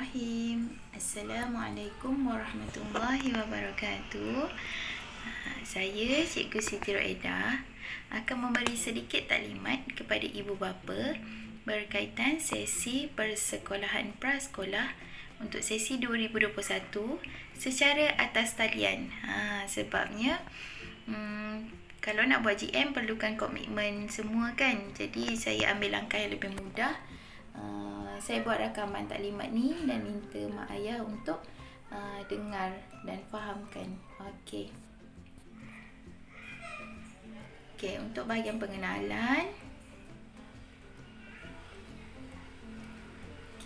Bismillahirrahmanirrahim. Assalamualaikum warahmatullahi wabarakatuh. Saya Cikgu Siti Roedah akan memberi sedikit taklimat kepada ibu bapa berkaitan sesi persekolahan prasekolah untuk sesi 2021 secara atas talian. Sebabnya kalau nak buat GM perlukan komitmen semua kan. Jadi saya ambil langkah yang lebih mudah. Saya buat rakaman taklimat ni dan minta mak ayah untuk dengar dan fahamkan. Okey, untuk bahagian pengenalan.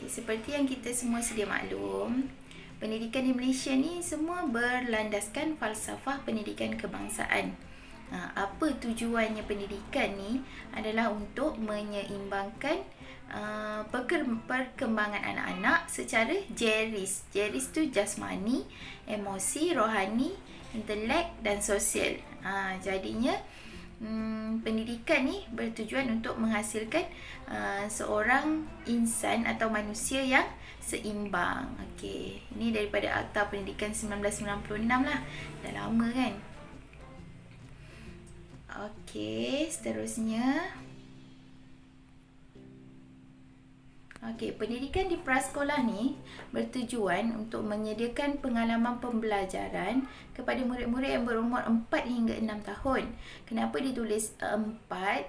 Seperti yang kita semua sedia maklum, pendidikan di Malaysia ni semua berlandaskan falsafah pendidikan kebangsaan. Apa tujuannya pendidikan ni adalah untuk menyeimbangkan perkembangan anak-anak secara jeris. Jeris tu jasmani, emosi, rohani, intelek dan sosial. Jadinya pendidikan ni bertujuan untuk menghasilkan seorang insan atau manusia yang seimbang. Okey, ini daripada Akta Pendidikan 1996 lah. Dah lama kan? Okey, seterusnya. Pendidikan di prasekolah ni bertujuan untuk menyediakan pengalaman pembelajaran kepada murid-murid yang berumur 4 hingga 6 tahun. Kenapa ditulis 4?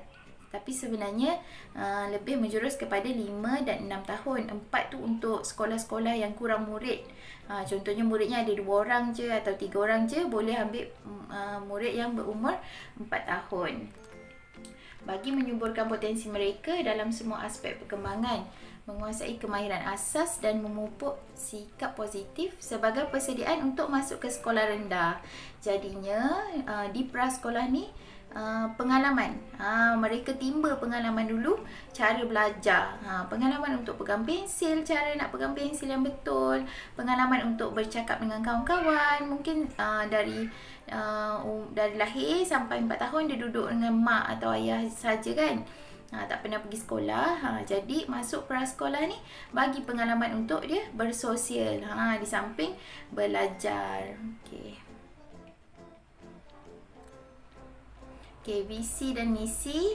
Tapi sebenarnya lebih menjurus kepada 5 dan 6 tahun. 4 tu untuk sekolah-sekolah yang kurang murid. Contohnya muridnya ada 2 orang je atau 3 orang je, boleh ambil murid yang berumur 4 tahun. Bagi menyuburkan potensi mereka dalam semua aspek perkembangan, menguasai kemahiran asas dan memupuk sikap positif sebagai persediaan untuk masuk ke sekolah rendah. Jadinya di prasekolah ni pengalaman. Mereka timba pengalaman dulu, cara belajar. Pengalaman untuk pegang pensil, cara nak pegang pensil yang betul. Pengalaman untuk bercakap dengan kawan-kawan. Mungkin dari lahir sampai 4 tahun dia duduk dengan mak atau ayah saja kan. Tak pernah pergi sekolah. Jadi masuk prasekolah ni bagi pengalaman untuk dia bersosial. Di samping belajar. Visi dan misi.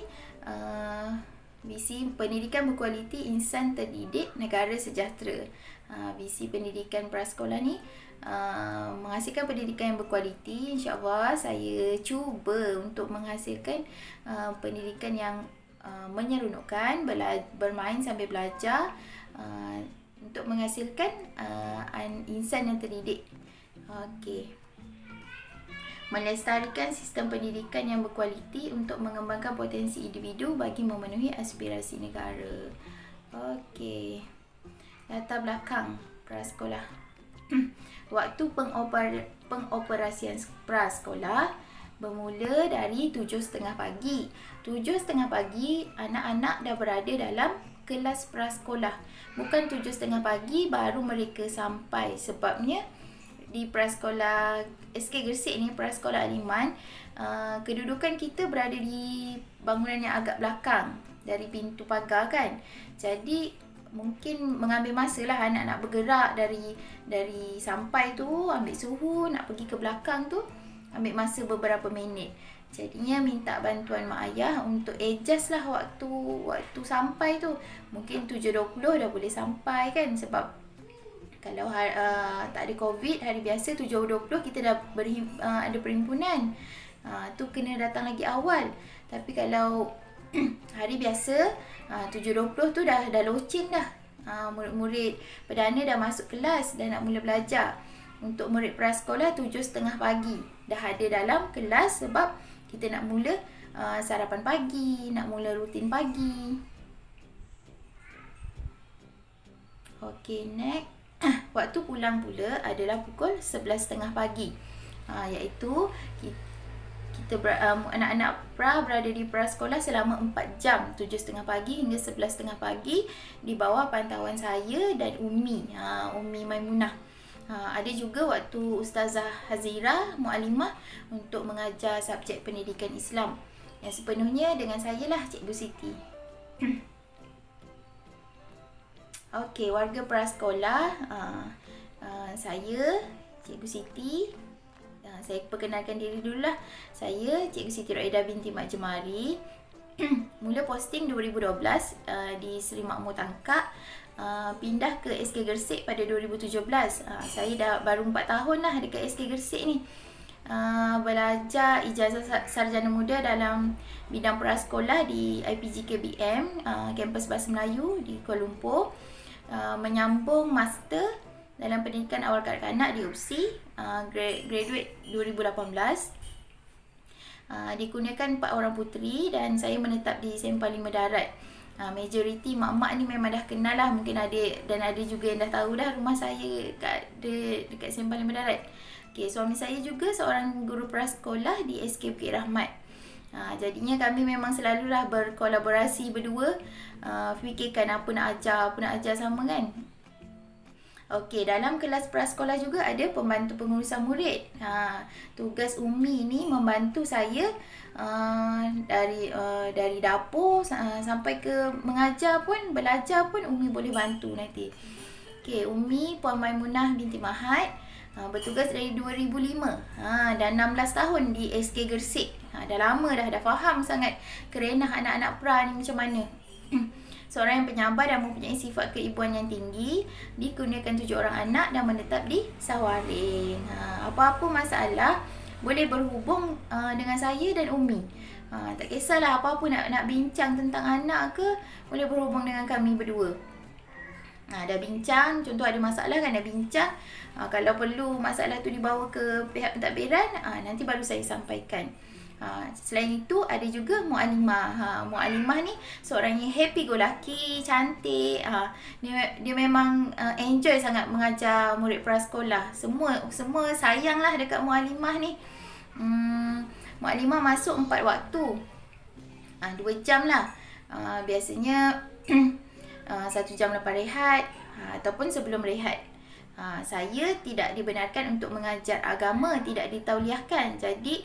Visi pendidikan berkualiti, insan terdidik, negara sejahtera. Visi pendidikan prasekolah ni menghasilkan pendidikan yang berkualiti. InsyaAllah saya cuba untuk menghasilkan pendidikan yang menyeronokkan, bermain sambil belajar, untuk menghasilkan insan yang terdidik. Melestarikan sistem pendidikan yang berkualiti untuk mengembangkan potensi individu bagi memenuhi aspirasi negara. Latar belakang prasekolah. Waktu pengoperasian prasekolah bermula dari 7.30 pagi. 7.30 pagi anak-anak dah berada dalam kelas prasekolah. Bukan 7.30 pagi baru mereka sampai. Sebabnya di prasekolah SK Gresik ni, prasekolah Aliman, kedudukan kita berada di bangunan yang agak belakang dari pintu pagar kan. Jadi mungkin mengambil masa lah anak nak bergerak dari sampai tu, ambil suhu, nak pergi ke belakang tu, ambil masa beberapa minit. Jadinya minta bantuan mak ayah untuk adjust lah waktu sampai tu. Mungkin 7.20 dah boleh sampai kan. Sebab kalau tak ada COVID, hari biasa 7.20 kita dah ada perhimpunan. Tu kena datang lagi awal. Tapi kalau hari biasa 7.20 tu dah loceng dah. Murid-murid perdana dah masuk kelas, dah nak mula belajar. Untuk murid prasekolah 7.30 pagi dah ada dalam kelas sebab kita nak mula sarapan pagi, nak mula rutin pagi. Next. Waktu pulang pula adalah pukul 11.30 pagi. Iaitu anak-anak pra berada di prasekolah selama 4 jam, 7.30 pagi hingga 11.30 pagi di bawah pantauan saya dan Umi Maimunah. Ada juga waktu Ustazah Hazira Mualimah untuk mengajar subjek pendidikan Islam, yang sepenuhnya dengan saya lah, Cikgu Siti. Okey, warga prasekolah, saya Cikgu Siti. Saya perkenalkan diri dululah. Saya Cikgu Siti Roedah binti Mak Jemari. Mula posting 2012 di Seri Makmur Tangkak. Pindah ke SK Gersik pada 2017. Saya dah baru 4 tahun lah dekat SK Gersik ni. Belajar ijazah sarjana muda dalam bidang prasekolah di IPG KBM, kampus Bahasa Melayu di Kuala Lumpur. Menyambung master dalam pendidikan awal kanak-kanak di UPSI, graduate 2018. Dikurniakan 4 orang puteri dan saya menetap di Sempang 5 Darat. Majoriti mak-mak ni memang dah kenal lah, mungkin ada dan ada juga yang dah tahu dah rumah saya dekat Sempang 5 Darat. Okay, suami saya juga seorang guru prasekolah di SK Bukit Rahmat. Jadinya kami memang selalulah berkolaborasi berdua, fikirkan apa nak ajar sama kan. Okey, dalam kelas prasekolah juga ada pembantu pengurusan murid. Tugas Umi ni membantu saya dari dapur sampai ke mengajar pun, belajar pun Umi boleh bantu nanti. Okey, Umi Puan Maimunah binti Mahat, bertugas dari 2005. Dah 16 tahun di SK Gersik. Dah lama dah faham sangat kerenah anak-anak pra ni macam mana. Seorang yang penyabar dan mempunyai sifat keibuan yang tinggi, dikurniakan 7 orang anak dan menetap di Sawaring. Apa-apa masalah boleh berhubung dengan saya dan Umi. Tak kisahlah apa-apa nak bincang tentang anak ke, boleh berhubung dengan kami berdua. Dah bincang, contoh ada masalah kan, dah bincang. Kalau perlu masalah tu dibawa ke pihak pentadbiran, nanti baru saya sampaikan. Selain itu ada juga Mu'alimah. Mu'alimah ni seorang yang happy go lucky, cantik. Dia memang enjoy sangat mengajar murid prasekolah. Semua sayang lah dekat Mu'alimah ni. Mu'alimah masuk 4 waktu, 2 jam lah. Biasanya 1 jam lepas rehat ataupun sebelum rehat. Saya tidak dibenarkan untuk mengajar agama, tidak ditauliahkan. Jadi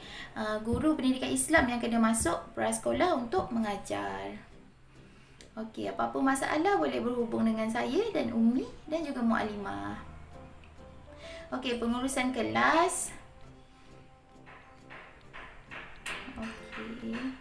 guru pendidikan Islam yang kena masuk prasekolah untuk mengajar. Okey, apa-apa masalah boleh berhubung dengan saya dan Umi dan juga Mu'alimah. Okey, pengurusan kelas. Okey.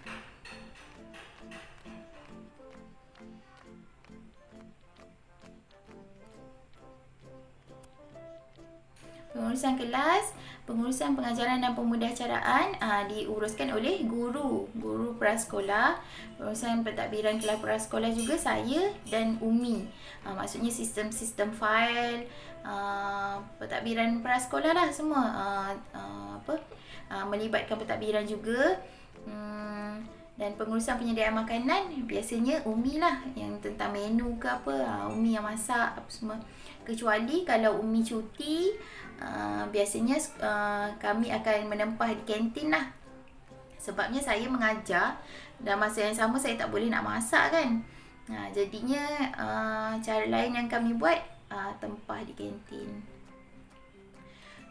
Pengurusan kelas, pengurusan pengajaran dan pemudahcaraan diuruskan oleh guru prasekolah. Pengurusan pentadbiran kelas prasekolah juga saya dan Umi. Maksudnya sistem fail, pentadbiran prasekolah lah semua. Melibatkan pentadbiran juga. Dan pengurusan penyediaan makanan biasanya Umi lah, yang tentang menu ke apa, Umi yang masak apa semua. Kecuali kalau Umi cuti, biasanya kami akan menempah di kantin lah. Sebabnya saya mengajar dan masa yang sama saya tak boleh nak masak kan. Jadinya cara lain yang kami buat, tempah di kantin.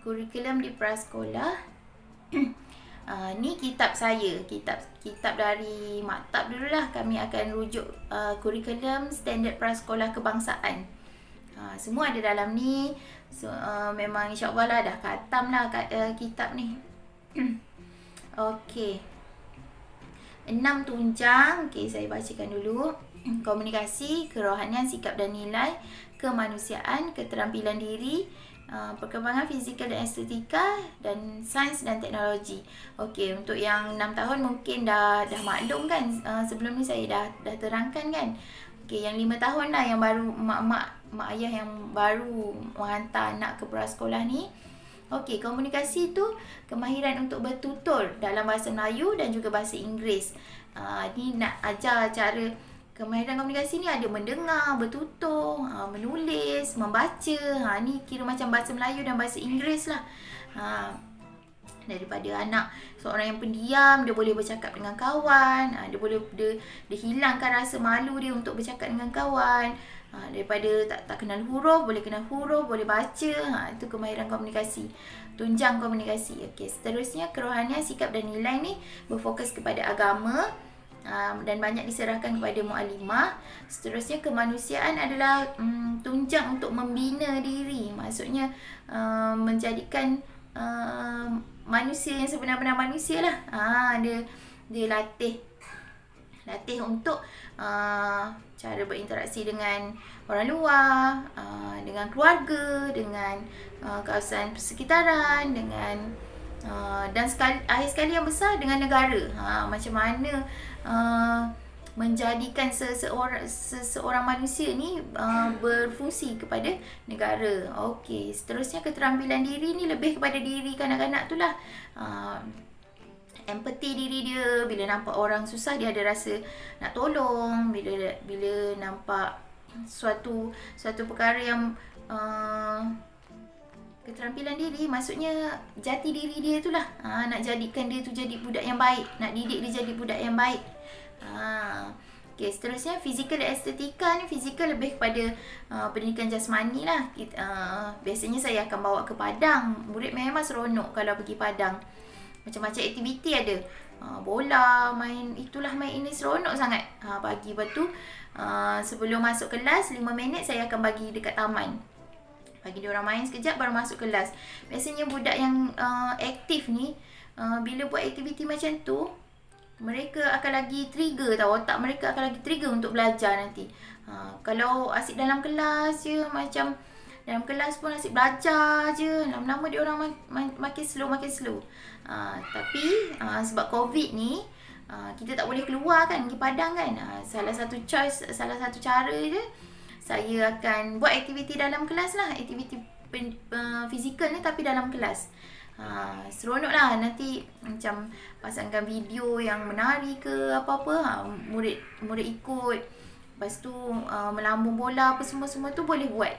Kurikulum di prasekolah. Ni kitab saya, kitab dari maktab dululah. Kami akan rujuk kurikulum standard prasekolah kebangsaan. Semua ada dalam ni. So, memang insyaAllah lah dah khatam lah kitab ni. Okey, 6 tunjang. Okey, saya bacakan dulu. Komunikasi, kerohanian, sikap dan nilai, kemanusiaan, keterampilan diri, perkembangan fizikal dan estetika, dan sains dan teknologi. Okey, untuk yang 6 tahun mungkin dah maklum kan. Sebelum ni saya dah terangkan kan. Okey, yang 5 tahun lah yang baru mak ayah yang baru menghantar anak ke prasekolah ni. Okey, komunikasi tu kemahiran untuk bertutur dalam bahasa Melayu dan juga bahasa Inggeris. Ni nak ajar cara kemahiran komunikasi ni, ada mendengar, bertutur, menulis, membaca. Ni kira macam bahasa Melayu dan bahasa Inggeris lah. Daripada anak seorang yang pendiam, dia boleh bercakap dengan kawan. Dia hilangkan rasa malu dia untuk bercakap dengan kawan. Daripada tak kenal huruf, boleh kenal huruf, boleh baca. Itu kemahiran komunikasi, tunjang komunikasi. Okey, seterusnya kerohanian, sikap dan nilai ni berfokus kepada agama. dan banyak diserahkan kepada muallimah. Seterusnya, kemanusiaan adalah tunjang untuk membina diri. Maksudnya menjadikan manusia yang sebenar-benar manusia lah. Dia latih untuk cara berinteraksi dengan orang luar, dengan keluarga, dengan kawasan persekitaran, dengan dan akhir sekali yang besar dengan negara. Macam mana menjadikan seseorang manusia ni berfungsi kepada negara. Okey, seterusnya keterampilan diri ni lebih kepada diri kanak-kanak tu lah. Empati diri dia, bila nampak orang susah dia ada rasa nak tolong, bila nampak suatu perkara yang keterampilan diri, maksudnya jati diri dia tu lah. Nak jadikan dia tu jadi budak yang baik, nak didik dia jadi budak yang baik. Okay, seterusnya fizikal dan estetika ni, fizikal lebih kepada pendidikan jasmani lah. Biasanya saya akan bawa ke padang. Murid memang seronok kalau pergi padang. Macam-macam aktiviti ada. Bola, main ini seronok sangat. Pagi, lepas tu sebelum masuk kelas 5 minit saya akan bagi dekat taman. Bagi dia orang main sekejap baru masuk kelas. Biasanya budak yang aktif ni, bila buat aktiviti macam tu, mereka akan lagi trigger tau. Otak mereka akan lagi trigger untuk belajar nanti. Kalau asyik dalam kelas je, macam dalam kelas pun asyik belajar je, lama-lama dia orang makin slow. Tapi sebab COVID ni, kita tak boleh keluar kan, pergi padang kan. Salah satu cara je, saya akan buat aktiviti dalam kelas lah. Aktiviti fizikal ni tapi dalam kelas. Seronok lah. Nanti macam pasangkan video yang menari ke apa-apa, murid ikut. Lepas tu melambung bola apa semua tu boleh buat.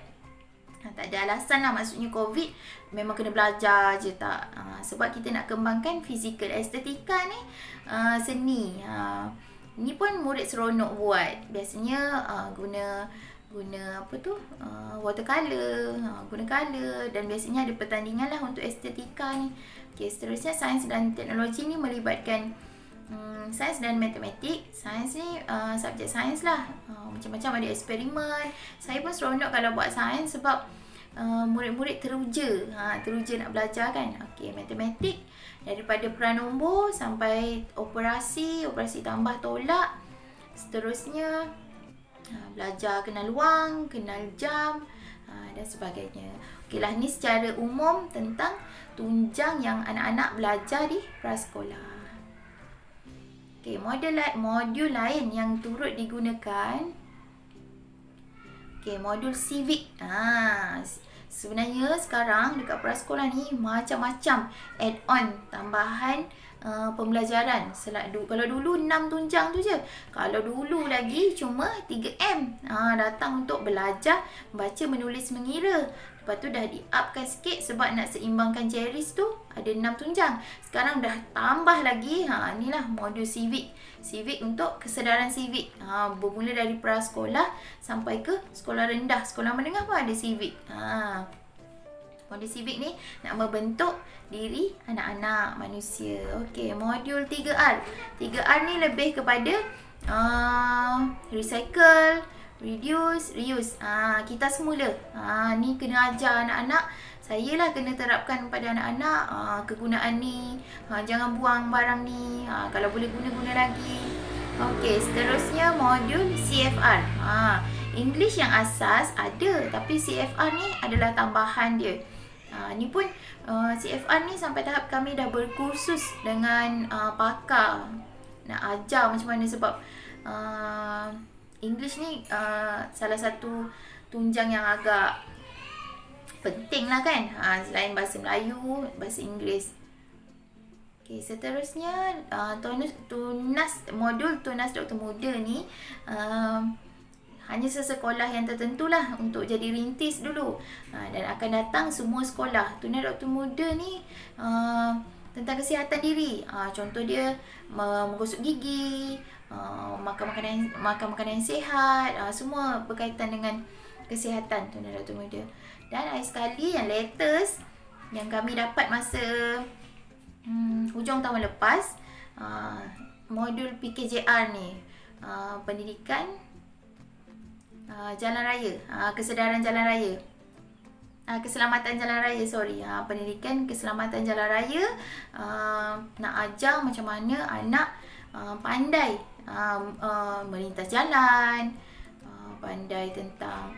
Tak ada alasan lah. Maksudnya COVID memang kena belajar je, tak. Sebab kita nak kembangkan fizikal. Estetika ni seni. Ni pun murid seronok buat. Biasanya guna apa tu, watercolor, guna color, dan biasanya ada pertandingan lah untuk estetika ni. Okay, seterusnya sains dan teknologi ni melibatkan sains dan matematik. Sains ni subjek sains lah, macam-macam ada eksperimen. Saya pun seronok kalau buat sains sebab murid-murid teruja nak belajar kan. Okay, matematik daripada pranombor sampai operasi tambah tolak. Seterusnya belajar kenal wang, kenal jam, dan sebagainya. Okeylah, ni secara umum tentang tunjang yang anak-anak belajar di prasekolah. Okey, modul lain yang turut digunakan. Okey, modul civic. Sebenarnya sekarang dekat prasekolah ni macam-macam add-on tambahan pembelajaran. Kalau dulu 6 tunjang tu je. Kalau dulu lagi cuma 3M. Datang untuk belajar baca, menulis, mengira. Lepas tu dah di-upkan sikit sebab nak seimbangkan JERIS tu ada 6 tunjang. Sekarang dah tambah lagi. Inilah modul civic. Civic untuk kesedaran civic. Bermula dari prasekolah sampai ke sekolah rendah. Sekolah menengah pun ada civic. Modul civic ni nak membentuk diri anak-anak manusia. Okey, modul 3R. 3R ni lebih kepada recycle, reduce, reuse. Kita semula. Ni kena ajar anak-anak. Saya lah kena terapkan pada anak-anak kegunaan ni. Jangan buang barang ni. Kalau boleh guna lagi. Okey, seterusnya modul CFR. English yang asas ada, tapi CFR ni adalah tambahan dia. Ni pun CFR ni sampai tahap kami dah berkursus dengan pakar nak ajar macam mana, sebab English ni salah satu tunjang yang agak penting lah kan, selain bahasa Melayu, bahasa Inggeris. Okay, seterusnya modul tunas doktor muda ni hanya sesekolah yang tertentu lah untuk jadi rintis dulu, dan akan datang semua sekolah. Tunas doktor muda ni tentang kesihatan diri. Contoh dia menggosok gigi, makan makanan yang sihat, semua berkaitan dengan kesihatan tunas doktor muda. Dan akhir sekali yang latest yang kami dapat masa hujung tahun lepas, modul PKJR ni, pendidikan jalan raya, kesedaran jalan raya, keselamatan jalan raya, pendidikan keselamatan jalan raya. Nak ajar macam mana anak pandai melintas jalan, pandai tentang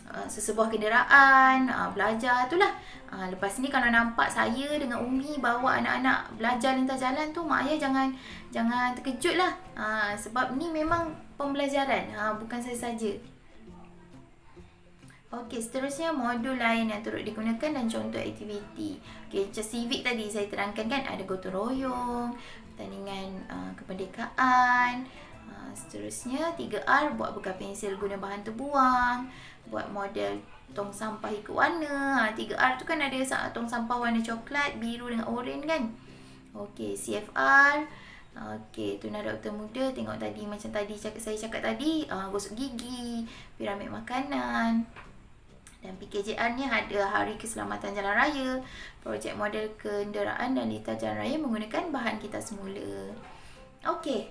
sesebuah kenderaan, belajar itulah. Lepas ni kalau nampak saya dengan Umi bawa anak-anak belajar lintas jalan tu, mak ayah jangan terkejut lah. Sebab ni memang pembelajaran, bukan saya saja. Okey, seterusnya modul lain yang turut digunakan dan contoh aktiviti. Okey, macam civic tadi saya terangkan kan, ada gotong royong, pertandingan kemerdekaan. Seterusnya 3R, buat bekal pensil guna bahan terbuang, buat model tong sampah ikut warna. 3R tu kan ada tong sampah warna coklat, biru dengan oranye kan. Okey, CFR. Okey, tunara doktor muda, tengok tadi macam tadi saya cakap tadi, gosok gigi, piramid makanan. Dan PKJR ni ada Hari Keselamatan Jalan Raya, projek model kenderaan dan lintas jalan raya menggunakan bahan kita semula. Okey,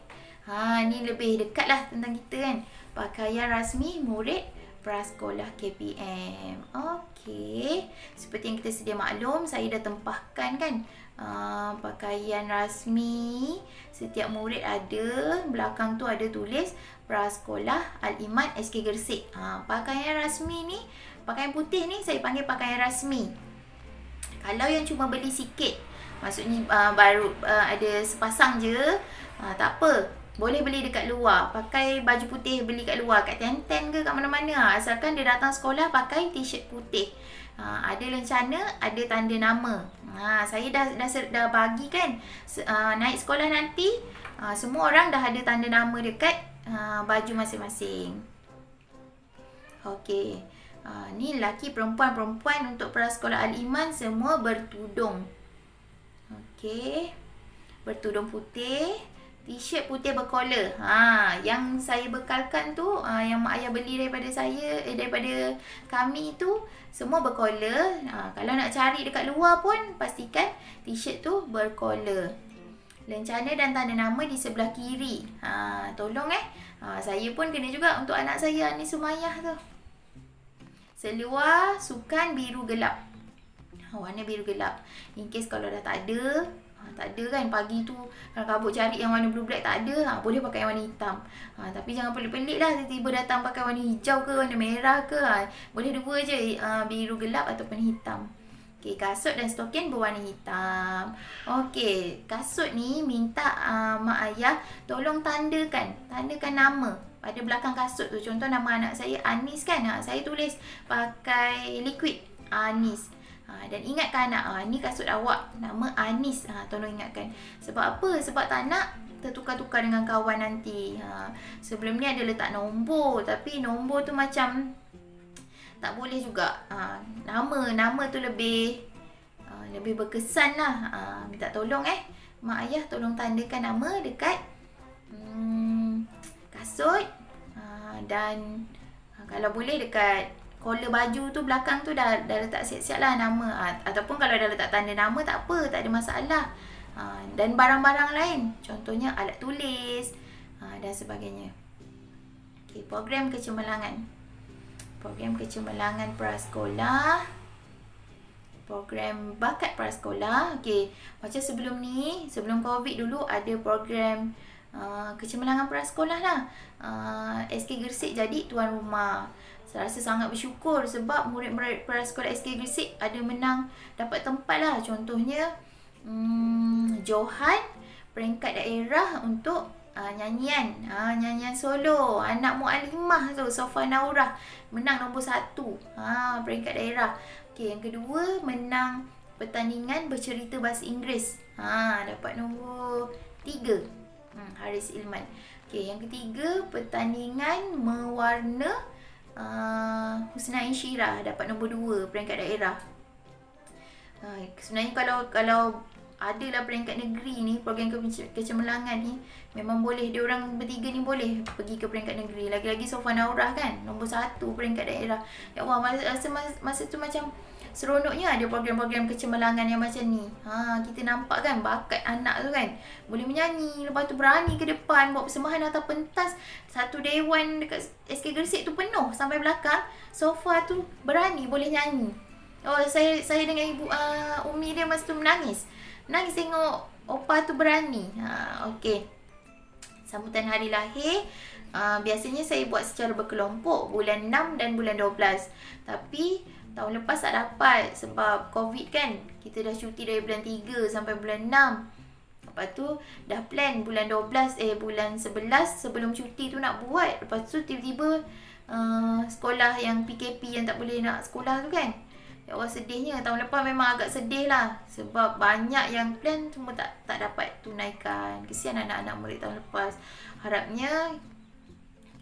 ni lebih dekat lah tentang kita kan. Pakaian rasmi murid prasekolah KPM. Okey, seperti yang kita sedia maklum, saya dah tempahkan kan, pakaian rasmi setiap murid ada, belakang tu ada tulis Prasekolah Al-Iman SK Gersik. Pakaian rasmi ni, pakaian putih ni saya panggil pakaian rasmi. Kalau yang cuma beli sikit, maksudnya baru ada sepasang je, tak apa, boleh beli dekat luar. Pakai baju putih beli kat luar, kat Tenten ke kat mana-mana, asalkan dia datang sekolah pakai t-shirt putih. Ada lencana, ada tanda nama. Saya dah bagi kan, naik sekolah nanti semua orang dah ada tanda nama dekat baju masing-masing. Okey, ni lelaki, perempuan untuk prasekolah Al-Iman semua bertudung. Okey, bertudung putih, t-shirt putih berkolor. Yang saya bekalkan tu, yang mak ayah beli daripada saya, daripada kami tu, semua berkolor. Kalau nak cari dekat luar pun, pastikan t-shirt tu berkolor. Lencana dan tanda nama di sebelah kiri. Tolong saya pun kena juga untuk anak saya ni Sumayah tu. Seluar sukan biru gelap, warna biru gelap. In case kalau dah tak ada kan, pagi tu kalau kabut cari yang warna blue black tak ada, boleh pakai yang warna hitam. Tapi jangan pelik-pelik lah, tiba-tiba datang pakai warna hijau ke warna merah ke, boleh dua je, biru gelap ataupun hitam. Okey, kasut dan stokin berwarna hitam. Okey, kasut ni minta mak ayah tolong tandakan nama pada belakang kasut tu. Contoh nama anak saya Anis kan, saya tulis pakai liquid Anis. Dan ingatkan anak, ni kasut awak, nama Anis. Tolong ingatkan. Sebab apa? Sebab tak nak tertukar-tukar dengan kawan nanti. Sebelum ni ada letak nombor, tapi nombor tu macam tak boleh juga. Nama tu lebih berkesan lah. Minta tolong mak ayah tolong tandakan nama dekat kasut, dan kalau boleh dekat collar baju tu belakang tu dah letak siap-siap lah nama. Ataupun kalau dah letak tanda nama tak apa, tak ada masalah. Dan barang-barang lain, contohnya alat tulis dan sebagainya. Okay, program kecemerlangan prasekolah, program bakat prasekolah. Okey, macam sebelum ni, sebelum Covid dulu ada program kecemerlangan prasekolah lah. SK Gersik jadi tuan rumah. Saya rasa sangat bersyukur sebab murid-murid prasekolah SK Gersik ada menang, dapat tempat lah. Contohnya Johan peringkat daerah untuk nyanyian solo anak mualimah tu, Sofa Naurah, menang nombor 1, peringkat daerah. Okey, yang kedua menang pertandingan bercerita bahasa Inggeris, dapat nombor 3, Haris Ilman. Okey, yang ketiga pertandingan mewarna Husna Insyirah, dapat nombor 2, peringkat daerah. Sebenarnya kalau adalah peringkat negeri ni, program kecemerlangan ni, memang boleh, dia orang bertiga ni boleh pergi ke peringkat negeri. Lagi-lagi Sofa Naurah kan, nombor 1 peringkat daerah. Ya Allah, masa tu macam seronoknya ada program-program kecemerlangan yang macam ni. Kita nampak kan bakat anak tu kan. Boleh menyanyi, lepas tu berani ke depan buat persembahan atas pentas. Satu dewan dekat SK Gresik tu penuh sampai belakang. Sofa tu berani boleh nyanyi. Oh, saya dengan ibu Umi dia masa tu menangis. Menangis tengok opa tu berani. Okey. Sambutan hari lahir, biasanya saya buat secara berkelompok bulan 6 dan bulan 12. Tapi tahun lepas tak dapat sebab COVID kan. Kita dah cuti dari bulan 3 sampai bulan 6. Lepas tu dah plan bulan 12 bulan 11 sebelum cuti tu nak buat. Lepas tu tiba-tiba sekolah yang PKP yang tak boleh nak sekolah tu kan. Ya Allah, sedihnya. Tahun lepas memang agak sedih lah. Sebab banyak yang plan semua tak dapat tunaikan. Kesian anak-anak murid tahun lepas. Harapnya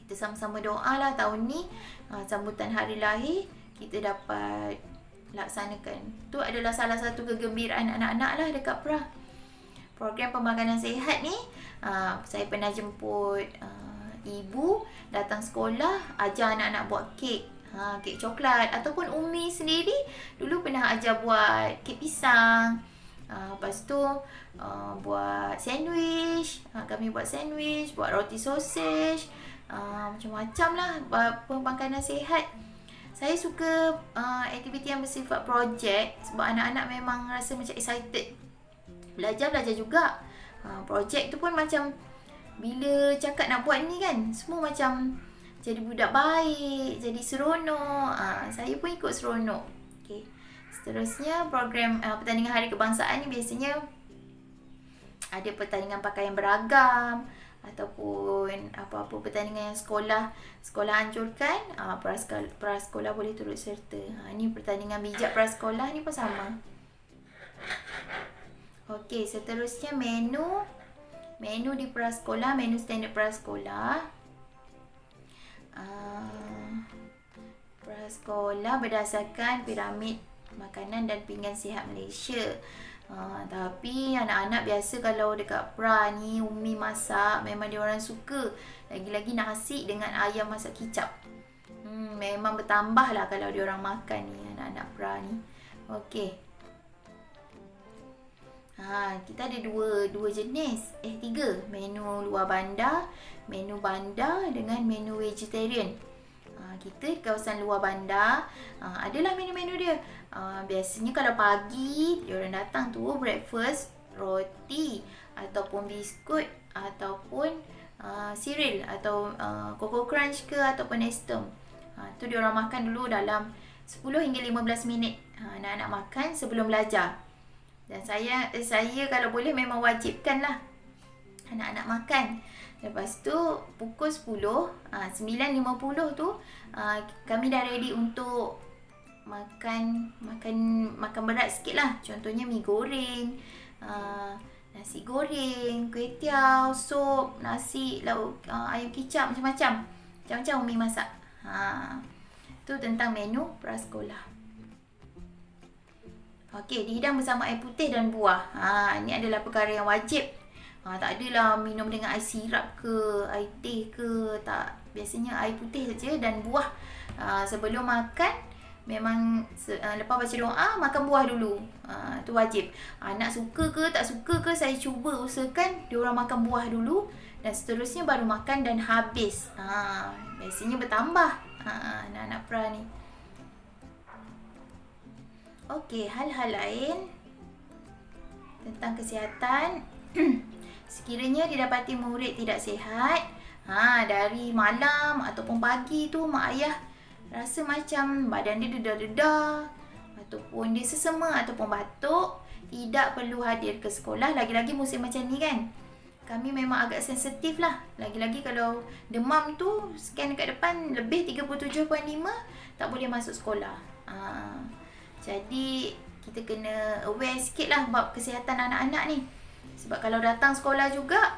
kita sama-sama doa lah tahun ni sambutan hari lahir kita dapat laksanakan. Tu adalah salah satu kegembiraan anak-anak lah dekat Pra. Program pemakanan sihat ni saya pernah jemput ibu datang sekolah ajar anak-anak buat kek. Kek coklat ataupun Umi sendiri dulu pernah ajar buat kek pisang. Lepas tu buat sandwich. Kami buat sandwich, buat roti sausage, macam-macam lah pemakanan sihat. Saya suka aktiviti yang bersifat projek sebab anak-anak memang rasa macam excited. Belajar juga. Projek tu pun macam bila cakap nak buat ni kan, semua macam jadi budak baik, jadi seronok. Saya pun ikut seronok. Okay. Seterusnya program pertandingan Hari Kebangsaan ni biasanya ada pertandingan pakaian beragam ataupun apa-apa pertandingan yang sekolah anjurkan, prasekolah boleh turut serta. Ni pertandingan bijak prasekolah ni pun sama. Okey, seterusnya menu di prasekolah, menu standard prasekolah. Prasekolah berdasarkan piramid makanan dan pinggan sihat Malaysia. Tapi anak-anak biasa kalau dekat pra ni Umi masak memang dia orang suka. Lagi-lagi nasi dengan ayam masak kicap. Memang bertambah lah kalau dia orang makan ni anak-anak pra ni. Okey. Kita ada dua jenis. Tiga. Menu luar bandar, menu bandar dengan menu vegetarian. Kita di kawasan luar bandar adalah menu-menu dia. Biasanya kalau pagi diorang datang tu breakfast, roti ataupun biskut ataupun cereal atau Coco Crunch ke ataupun Nestum. Tu diorang makan dulu dalam 10 hingga 15 minit. Anak-anak makan sebelum belajar. Dan saya kalau boleh memang wajibkan lah anak-anak makan. Lepas tu pukul 10, 9.50 tu kami dah ready untuk makan berat sikit lah. Contohnya mi goreng, nasi goreng, kuih tiaw, sup, nasi, lauk, ayam kicap, macam-macam. Macam-macam Umi masak. Tu tentang menu prasekolah. Okey, dihidang bersama air putih dan buah. Ini adalah perkara yang wajib. Tak adalah minum dengan air sirap ke, air teh ke, tak. Biasanya air putih saja dan buah. Sebelum makan, memang lepas baca doa, makan buah dulu. Tu wajib. Anak suka ke tak suka ke, saya cuba usahakan diorang makan buah dulu dan seterusnya baru makan dan habis. Biasanya bertambah anak-anak pra ni. Okey, hal-hal lain tentang kesihatan. Sekiranya didapati murid tidak sihat, dari malam ataupun pagi tu mak ayah rasa macam badan dia dedah-dedah ataupun dia sesema ataupun batuk, tidak perlu hadir ke sekolah. Lagi-lagi musim macam ni kan, kami memang agak sensitif lah. Lagi-lagi kalau demam tu scan dekat depan lebih 37.5, tak boleh masuk sekolah. Jadi kita kena aware sikit lah bab kesihatan anak-anak ni. Sebab kalau datang sekolah juga,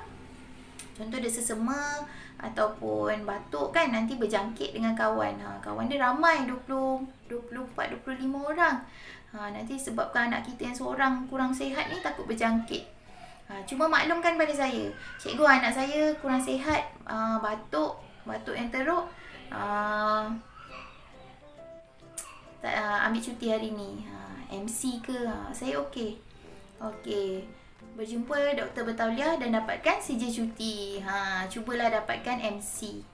contoh dia sesema ataupun batuk kan, nanti berjangkit dengan kawan. Kawan dia ramai, 24-25 orang. Nanti sebabkan anak kita yang seorang kurang sihat ni takut berjangkit. Cuma maklumkan pada saya, cikgu anak saya kurang sihat, batuk yang teruk. ambil cuti hari ni. MC ke? Saya okey. Okey. Berjumpa Dr. Bertauliah dan dapatkan CJ cuti. Cubalah dapatkan MC.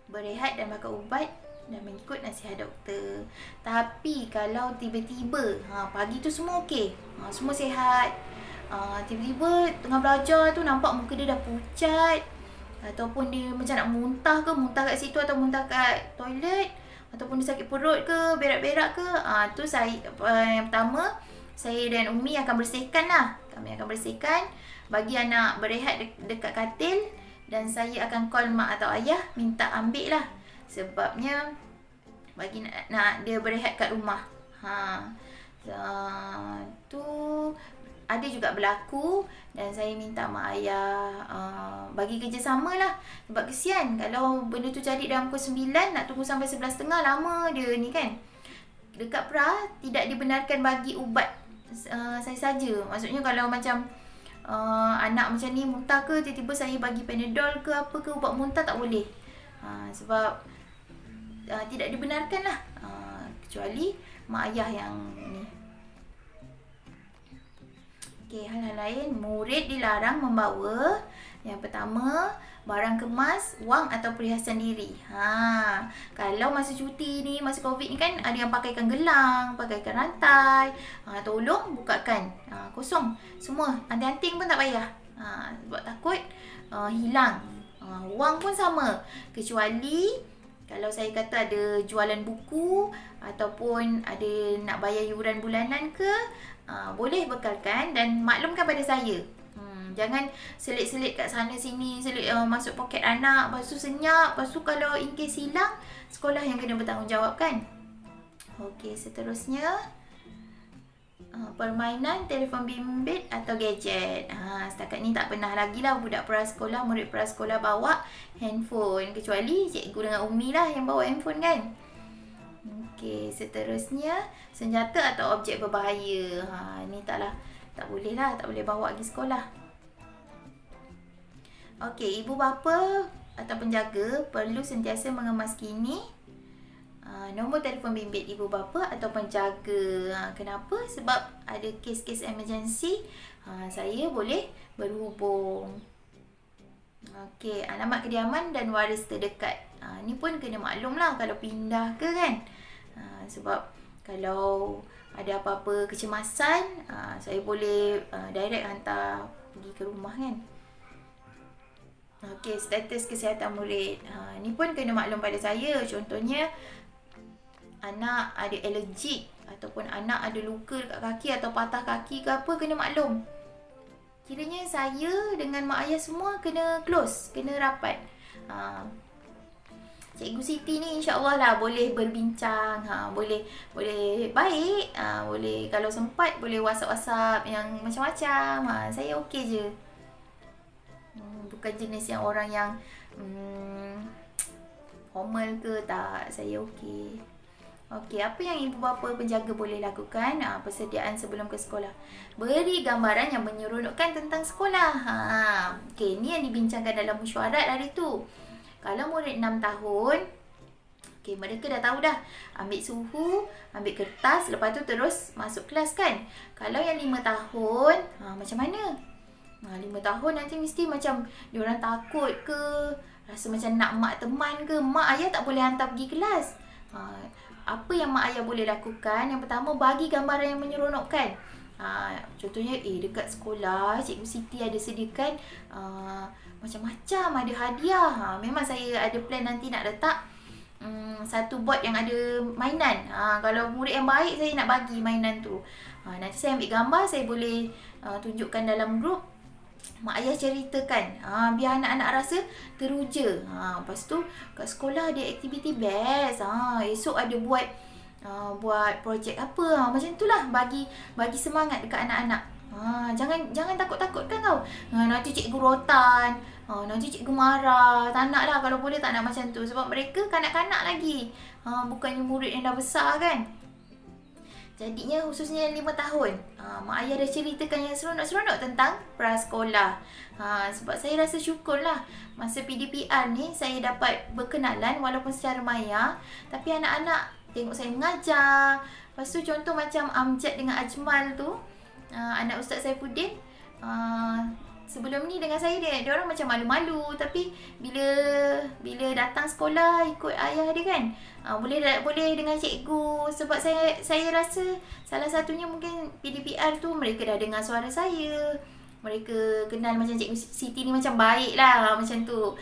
Berehat dan makan ubat dan mengikut nasihat doktor. Tapi kalau tiba-tiba pagi tu semua okey, semua sihat, tiba-tiba tengah belajar tu nampak muka dia dah pucat, ataupun dia macam nak muntah ke, muntah kat situ atau muntah kat toilet, ataupun dia sakit perut ke, berak-berak ke, tu saya yang pertama saya dan Umi akan bersihkan lah. Kami akan bersihkan, bagi anak berehat dekat katil, dan saya akan call mak atau ayah minta ambil lah. Sebabnya bagi nak dia berehat kat rumah. Tu ada juga berlaku, dan saya minta mak ayah bagi kerjasama lah. Sebab kesian kalau benda tu jadi dalam pukul 9, nak tunggu sampai 11.30, lama dia ni kan. Dekat pra tidak dibenarkan bagi ubat saya saja. Maksudnya kalau macam anak macam ni muntah ke, tiba-tiba saya bagi Panadol ke apa ke, ubat muntah tak boleh. Sebab tidak dibenarkan lah, kecuali mak ayah yang ni. Okey, hal-hal lain, murid dilarang membawa yang pertama barang kemas, wang atau perhiasan diri. Kalau masa cuti ni, masa Covid ni kan, ada yang pakaikan gelang, pakaikan rantai. Tolong bukakan. Kosong. Semua. Anting-anting pun tak payah. Sebab takut hilang. Wang pun sama. Kecuali kalau saya kata ada jualan buku ataupun ada nak bayar yuran bulanan ke, boleh bekalkan dan maklumkan pada saya. Jangan selit-selit kat sana sini, selit masuk poket anak, lepas tu senyap, lepas tu kalau in case hilang, sekolah yang kena bertanggungjawab kan. Okey, seterusnya permainan telefon bimbit atau gadget. Setakat ni tak pernah lagi lah budak prasekolah, murid prasekolah bawa handphone, kecuali cikgu dengan Umi lah yang bawa handphone kan. Okey, seterusnya senjata atau objek berbahaya. Ni tak boleh lah, tak boleh bawa pergi sekolah. Okey, ibu bapa atau penjaga perlu sentiasa mengemas kini nombor telefon bimbit ibu bapa atau penjaga. Kenapa? Sebab ada kes-kes emergency, saya boleh berhubung. Okey, alamat kediaman dan waris terdekat. Ni pun kena maklum lah kalau pindah ke kan. Sebab kalau ada apa-apa kecemasan, saya boleh direct hantar pergi ke rumah kan. Okey, status kesihatan murid. Ni pun kena maklum pada saya. Contohnya, anak ada alergik ataupun anak ada luka dekat kaki atau patah kaki ke apa, kena maklum. Kiranya saya dengan mak ayah semua kena close, kena rapat. Cikgu Siti ni insya-Allah lah boleh berbincang, boleh baik, boleh kalau sempat boleh WhatsApp yang macam-macam. Saya okey je. Bukan jenis yang orang yang formal ke, tak. Saya okey. Okey, apa yang ibu bapa penjaga boleh lakukan? Persediaan sebelum ke sekolah. Beri gambaran yang menyeronokkan tentang sekolah. Okey, ni yang dibincangkan dalam mesyuarat hari tu. Kalau murid 6 tahun, okey, mereka dah tahu dah. Ambil suhu, ambil kertas, lepas tu terus masuk kelas kan. Kalau yang 5 tahun, macam mana? 5 tahun nanti mesti macam diorang takut ke, rasa macam nak mak teman ke, mak ayah tak boleh hantar pergi kelas. Apa yang mak ayah boleh lakukan? Yang pertama, bagi gambaran yang menyeronokkan. Contohnya, dekat sekolah Cikgu Siti ada sediakan macam-macam, ada hadiah. Memang saya ada plan nanti nak letak satu board yang ada mainan. Kalau murid yang baik, saya nak bagi mainan tu. Nanti saya ambil gambar, saya boleh tunjukkan dalam grup. Mak ayah ceritakan, biar anak-anak rasa teruja. Lepas tu kat sekolah ada aktiviti best. Esok ada buat projek apa. Macam itulah, bagi semangat dekat anak-anak. Jangan takut-takut kan kau. Nanti cikgu rotan, nanti cikgu marah. Tak nak lah, kalau boleh tak nak macam tu. Sebab mereka kanak-kanak lagi, bukannya murid yang dah besar kan. Jadinya khususnya yang 5 tahun, mak ayah dah ceritakan yang seronok-seronok tentang prasekolah. Sebab saya rasa syukur lah masa PDPR ni saya dapat berkenalan walaupun secara maya. Tapi anak-anak tengok saya mengajar. Lepas tu contoh macam Amjad dengan Ajmal tu, anak Ustaz Saifuddin, sebelum ni dengan saya dia orang macam malu-malu, tapi bila datang sekolah ikut ayah dia kan, boleh dengan cikgu. Sebab saya rasa salah satunya mungkin PDPR tu mereka dah dengar suara saya, mereka kenal macam Cikgu Siti ni macam baik lah, macam tu.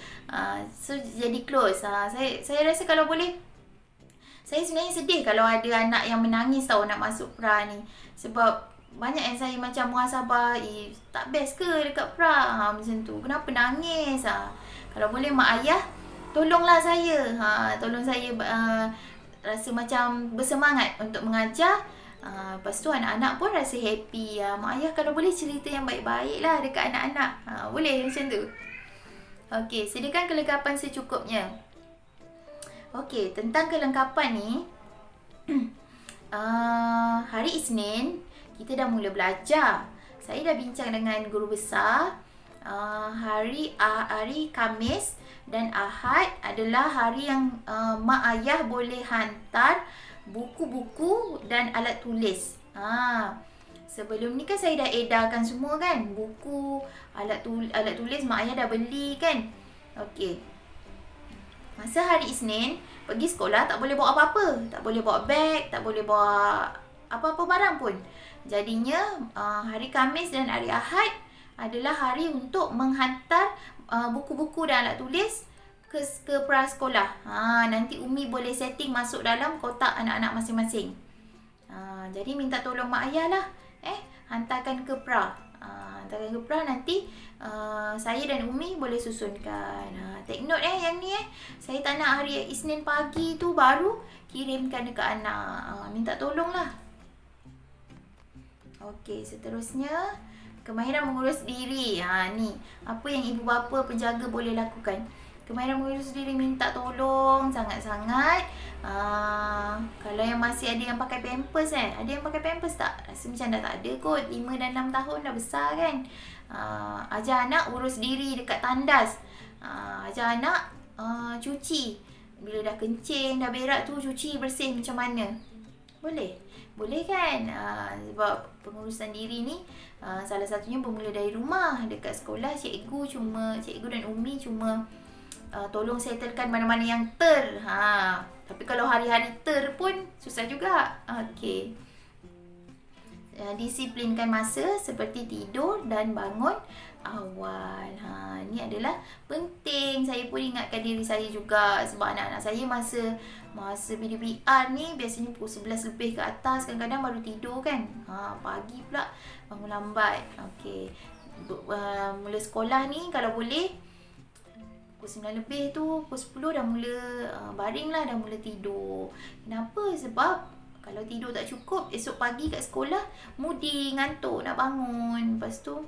So jadi close. Saya rasa kalau boleh, saya sebenarnya sedih kalau ada anak yang menangis tahu nak masuk pra ni. Sebab banyak yang saya macam muhasabah, tak best ke dekat pra? Macam tu. Kenapa nangis? Kalau boleh mak ayah, tolonglah saya. Tolong saya rasa macam bersemangat untuk mengajar. Lepas tu anak-anak pun rasa happy. Mak ayah kalau boleh cerita yang baik-baik lah dekat anak-anak. Boleh macam tu. Okey, sediakan kelengkapan secukupnya. Okey, tentang kelengkapan ni, hari Isnin kita dah mula belajar. Saya dah bincang dengan guru besar. Hari Khamis dan Ahad adalah hari yang mak ayah boleh hantar buku-buku dan alat tulis. Sebelum ni kan saya dah edarkan semua kan. Buku, alat tulis mak ayah dah beli kan. Okey. Masa hari Isnin, pergi sekolah tak boleh bawa apa-apa. Tak boleh bawa beg, tak boleh bawa apa-apa barang pun. Jadinya hari Khamis dan hari Ahad adalah hari untuk menghantar buku-buku dan alat tulis ke prasekolah. Nanti Umi boleh setting masuk dalam kotak anak-anak masing-masing. Jadi minta tolong mak ayah lah. Hantarkan ke pra. Hantarkan ke pra, nanti saya dan Umi boleh susunkan. Take note yang ni saya tak nak hari Isnin pagi tu baru kirimkan dekat anak. Minta tolong lah. Okey, seterusnya kemahiran mengurus diri. Ni apa yang ibu bapa penjaga boleh lakukan. Kemahiran mengurus diri, minta tolong sangat-sangat. Kalau yang masih ada yang pakai pampers ada yang pakai pampers tak? Rasa macam dah tak ada kot. 5 dan 6 tahun dah besar kan. Ajar anak urus diri dekat tandas. Ajar anak cuci. Bila dah kencing, dah berak tu, cuci bersih macam mana. Boleh? Boleh kan? Sebab pengurusan diri ni salah satunya bermula dari rumah. Dekat sekolah cikgu dan Umi cuma tolong settlekan mana-mana yang tapi kalau hari-hari pun susah juga. Okey. Disiplinkan masa seperti tidur dan bangun awal. Ni adalah penting. Saya pun ingatkan diri saya juga. Sebab anak-anak saya masa PDPR ni biasanya pukul 11 lebih ke atas, kadang-kadang baru tidur kan. Pagi pula bangun lambat. Okey. Mula sekolah ni kalau boleh pukul 9 lebih tu, pukul 10 dah mula baring lah, dah mula tidur. Kenapa? Sebab kalau tidur tak cukup, esok pagi kat sekolah moody, ngantuk nak bangun. Lepas tu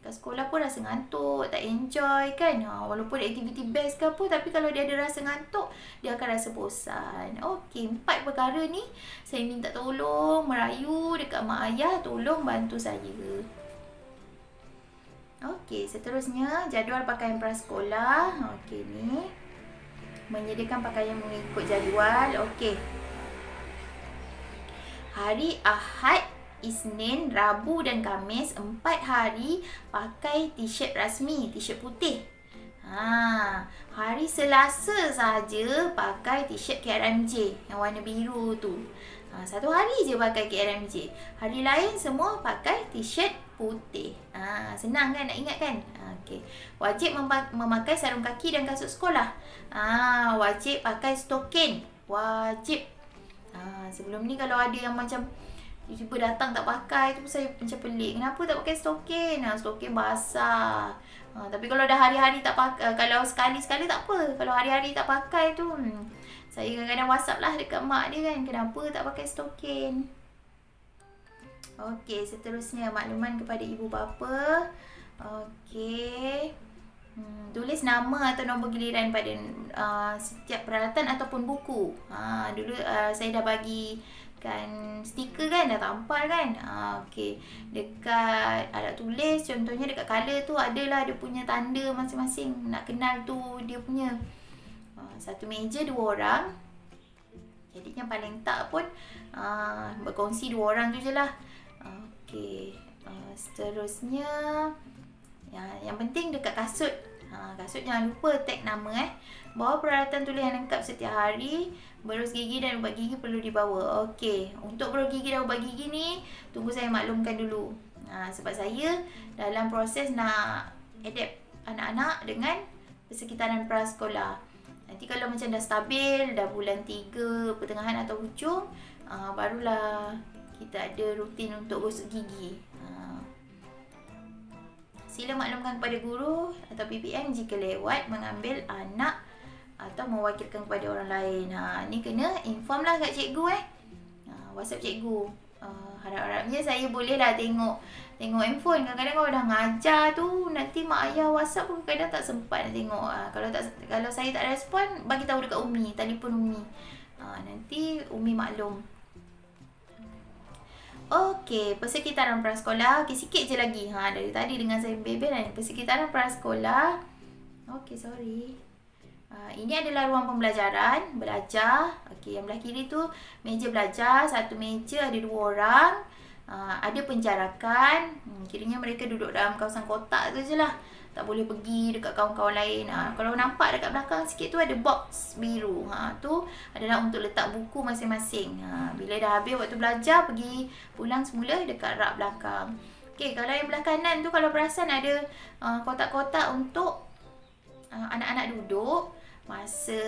kat sekolah pun rasa ngantuk, tak enjoy kan. Walaupun aktiviti best ke apa, tapi kalau dia ada rasa ngantuk, dia akan rasa bosan. Okey, 4 perkara ni saya minta tolong merayu dekat mak ayah, tolong bantu saya. Okey, seterusnya jadual pakaian prasekolah. Okey, ni menyediakan pakaian mengikut jadual. Okey. Hari Ahad, Isnin, Rabu dan Khamis, 4 hari pakai t-shirt rasmi, t-shirt putih. Hari Selasa saja pakai t-shirt KRMJ yang warna biru tu. 1 hari je pakai KRMJ. Hari lain semua pakai t-shirt putih. Senang kan nak ingat kan? Okey. Wajib memakai sarung kaki dan kasut sekolah. Wajib pakai stokin. Wajib. Sebelum ni kalau ada yang macam tiba-tiba datang tak pakai tu, saya macam pelik. Kenapa tak pakai stokin? Stokin basah. Tapi kalau dah hari-hari tak pakai, kalau sekali-sekali tak apa. Kalau hari-hari tak pakai tu, saya kadang-kadang WhatsApp lah dekat mak dia kan, kenapa tak pakai stokin. Okey, seterusnya makluman kepada ibu bapa. Okey. Tulis nama atau nombor giliran pada setiap peralatan ataupun buku. Dulu saya dah bagi tekan stiker kan, dah tampal kan. Okey. Dekat alat tulis, contohnya dekat color tu adalah dia punya tanda masing-masing. Nak kenal tu dia punya. Satu meja 2 orang. Jadi yang paling tak pun berkongsi 2 orang tu je lah. Okey. Seterusnya, yang penting dekat kasut. Kasut jangan lupa tag nama. Bawa peralatan tulis yang lengkap setiap hari. Berus gigi dan ubat gigi perlu dibawa. Okey, untuk berus gigi dan ubat gigi ni, tunggu saya maklumkan dulu. Sebab saya dalam proses nak adapt anak-anak dengan persekitaran prasekolah. Nanti kalau macam dah stabil, dah bulan 3 pertengahan atau hujung, barulah kita ada rutin untuk gosok gigi. Sila maklumkan kepada guru atau PPM jika lewat mengambil anak atau mewakilkan kepada orang lain. Ni kena inform lah kat cikgu WhatsApp cikgu. Harap-harapnya saya bolehlah tengok handphone. Kadang-kadang kalau dah ngajar tu, nanti mak ayah WhatsApp pun kadang tak sempat nak tengok. Kalau saya tak respon, bagi tahu dekat Umi, telefon Umi. Nanti Umi maklum. Okey, persekitaran prasekolah. Okey, sikit je lagi. Dari tadi dengan saya bebel kan. Persekitaran prasekolah. Okey, sorry. Ini adalah ruang pembelajaran, belajar. Okey, yang belah kiri tu meja belajar. Satu meja ada 2 orang. Ada penjarakan. Kiranya mereka duduk dalam kawasan kotak tu je lah. Tak boleh pergi dekat kawan-kawan lain. Kalau nampak dekat belakang sikit tu ada box biru. Tu adalah untuk letak buku masing-masing. Bila dah habis waktu belajar, pergi pulang semula dekat rak belakang. Okey, kalau yang belah kanan tu, kalau perasan ada kotak-kotak untuk anak-anak duduk masa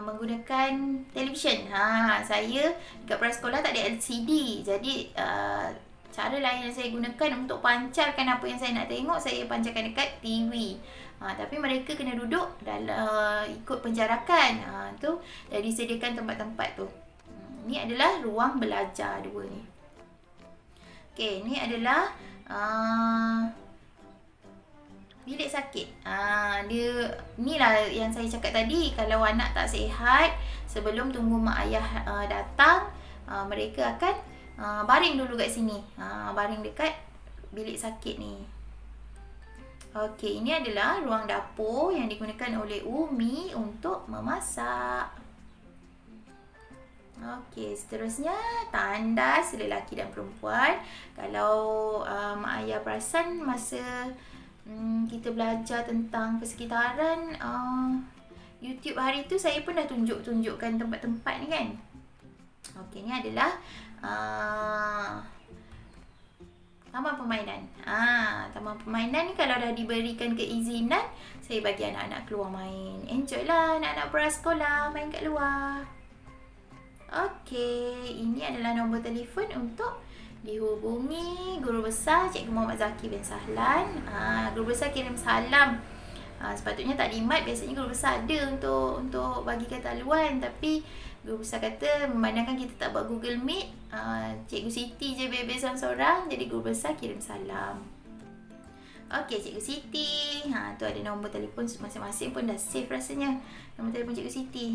menggunakan televisyen. Saya dekat prasekolah tak ada LCD. Jadi cara lain yang saya gunakan untuk pancarkan apa yang saya nak tengok, saya pancarkan dekat TV. Tapi mereka kena duduk dalam ikut penjarakan. Tu dah disediakan tempat-tempat tu. Ni adalah ruang belajar 2 ni. Okey, ni adalah bilik sakit. Ni lah yang saya cakap tadi. Kalau anak tak sihat, sebelum tunggu mak ayah datang, mereka akan baring dulu kat sini. Baring dekat bilik sakit ni. Okey, ini adalah ruang dapur yang digunakan oleh Umi untuk memasak. Okey, seterusnya tandas lelaki dan perempuan. Kalau mak ayah perasan masa kita belajar tentang persekitaran YouTube hari tu, saya pun dah tunjukkan tempat-tempat ni kan. Okey, ni adalah taman permainan. Taman permainan ni kalau dah diberikan keizinan, saya bagi anak-anak keluar main. Enjoy lah anak-anak prasekolah main kat luar. Okey, ini adalah nombor telefon untuk dihubungi Guru Besar Cikgu Muhammad Zaki bin Sahlan. Guru Besar kirim salam. Sepatutnya taklimat biasanya Guru Besar ada untuk bagikan taluan, tapi Guru Besar kata memandangkan kita tak buat Google Meet, Cikgu Siti je bebel seorang-seorang, jadi Guru Besar kirim salam. Okey, Cikgu Siti. Tu ada nombor telefon masing-masing pun dah save rasanya. Nombor telefon Cikgu Siti.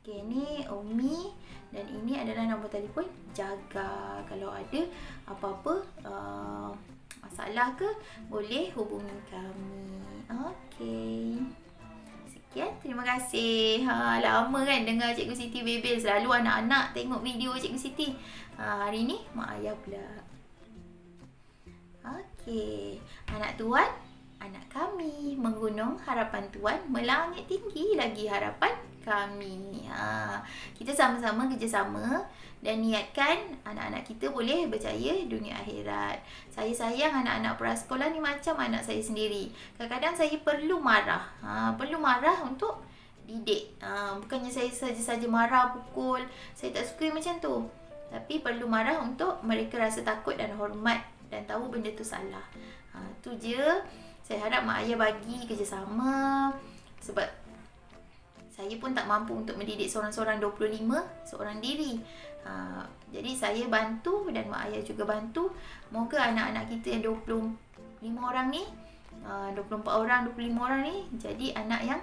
Okey, ni Umi dan ini adalah nombor telefon jaga. Kalau ada apa-apa masalah ke, boleh hubungi kami. Okey. Sekian, terima kasih. Lama kan dengar Cikgu Siti bebel. Selalu anak-anak tengok video Cikgu Siti. Hari ni mak ayah pula. Okey. Anak tuan, anak kami. Menggunung harapan tuan, melangit tinggi lagi harapan kami. Kita sama-sama kerjasama dan niatkan anak-anak kita boleh berjaya dunia akhirat. Saya sayang anak-anak prasekolah ni macam anak saya sendiri. Kadang-kadang saya perlu marah. Perlu marah untuk didik. Bukannya saya saja-saja marah, pukul. Saya tak suka macam tu. Tapi perlu marah untuk mereka rasa takut dan hormat dan tahu benda tu salah. Tu je. Saya harap mak ayah bagi kerjasama. Sebab saya pun tak mampu untuk mendidik seorang-seorang 25 seorang diri. Jadi saya bantu dan mak ayah juga bantu. Moga anak-anak kita yang 25 orang ni, 24 orang, 25 orang ni jadi anak yang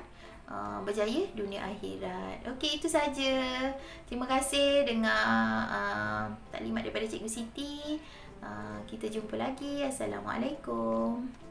berjaya dunia akhirat. Okey, itu saja. Terima kasih dengar taklimat daripada Cikgu Siti. Kita jumpa lagi. Assalamualaikum.